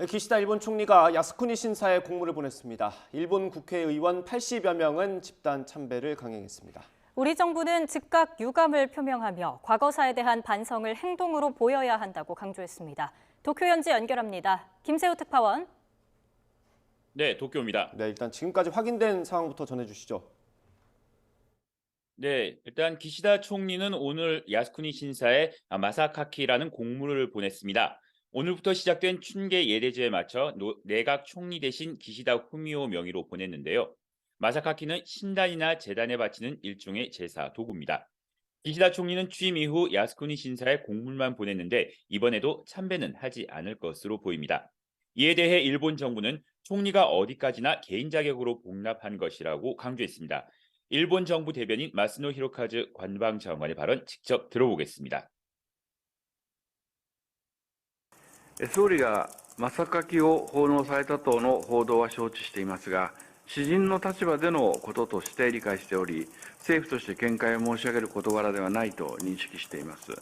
기시다 일본 총리가 야스쿠니 신사에 공물을 보냈습니다. 일본 국회의원 80여 명은 집단 참배를 강행했습니다. 우리 정부는 즉각 유감을 표명하며 과거사에 대한 반성을 행동으로 보여야 한다고 강조했습니다. 도쿄 현지 연결합니다. 김세우 특파원. 네, 도쿄입니다. 네, 일단 지금까지 확인된 상황부터 전해주시죠. 네, 일단 기시다 총리는 오늘 야스쿠니 신사에 마사카키라는 공물을 보냈습니다. 오늘부터 시작된 춘계 예대제에 맞춰 내각 총리 대신 기시다 후미오 명의로 보냈는데요. 마사카키는 신단이나 제단에 바치는 일종의 제사 도구입니다. 기시다 총리는 취임 이후 야스쿠니 신사에 공물만 보냈는데 이번에도 참배는 하지 않을 것으로 보입니다. 이에 대해 일본 정부는 총리가 어디까지나 개인 자격으로 복납한 것이라고 강조했습니다. 일본 정부 대변인 마스노 히로카즈 관방장관의 발언 직접 들어보겠습니다. 総理が真榊を奉納されたとの報道は承知していますが、私人の立場でのこととして理解しており、政府として見解を申し上げる事柄ではないと認識しています。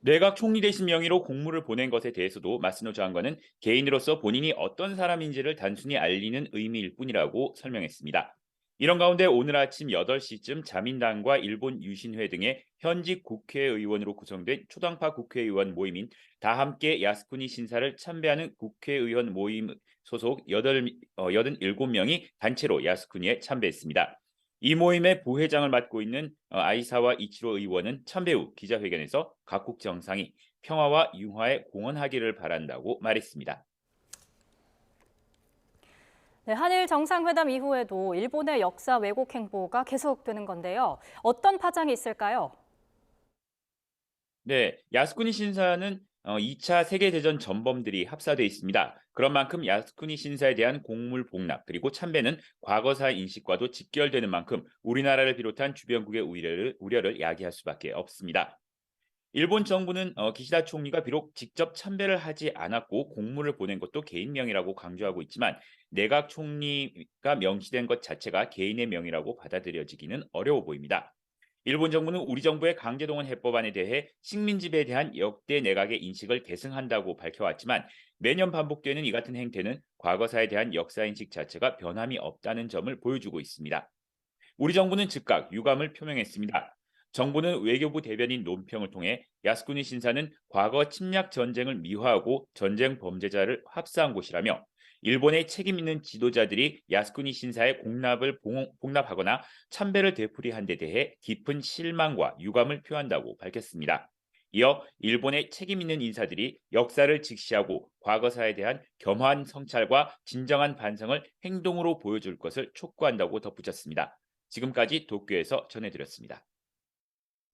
내각 총리 대신 명의로 공물을 보낸 것에 대해서도 마스노 장관은 개인으로서 본인이 어떤 사람인지를 단순히 알리는 의미일 뿐이라고 설명했습니다. 이런 가운데 오늘 아침 8시쯤 자민당과 일본 유신회 등의 현직 국회의원으로 구성된 초당파 국회의원 모임인 다함께 야스쿠니 신사를 참배하는 국회의원 모임 소속 87명이 단체로 야스쿠니에 참배했습니다. 이 모임의 부회장을 맡고 있는 아이사와 이치로 의원은 참배 후 기자회견에서 각국 정상이 평화와 융화에 공헌하기를 바란다고 말했습니다. 네, 한일 정상회담 이후에도 일본의 역사 왜곡 행보가 계속되는 건데요. 어떤 파장이 있을까요? 네, 야스쿠니 신사는 2차 세계대전 전범들이 합사돼 있습니다. 그런 만큼 야스쿠니 신사에 대한 공물 복납 그리고 참배는 과거사 인식과도 직결되는 만큼 우리나라를 비롯한 주변국의 우려를 야기할 수밖에 없습니다. 일본 정부는 기시다 총리가 비록 직접 참배를 하지 않았고 공물을 보낸 것도 개인 명의라고 강조하고 있지만 내각 총리가 명시된 것 자체가 개인의 명의라고 받아들여지기는 어려워 보입니다. 일본 정부는 우리 정부의 강제동원 해법안에 대해 식민지배에 대한 역대 내각의 인식을 계승한다고 밝혀왔지만 매년 반복되는 이 같은 행태는 과거사에 대한 역사인식 자체가 변함이 없다는 점을 보여주고 있습니다. 우리 정부는 즉각 유감을 표명했습니다. 정부는 외교부 대변인 논평을 통해 야스쿠니 신사는 과거 침략 전쟁을 미화하고 전쟁 범죄자를 합사한 곳이라며 일본의 책임 있는 지도자들이 야스쿠니 신사의 공납을 복납하거나 참배를 되풀이한 데 대해 깊은 실망과 유감을 표한다고 밝혔습니다. 이어 일본의 책임 있는 인사들이 역사를 직시하고 과거사에 대한 겸허한 성찰과 진정한 반성을 행동으로 보여줄 것을 촉구한다고 덧붙였습니다. 지금까지 도쿄에서 전해드렸습니다.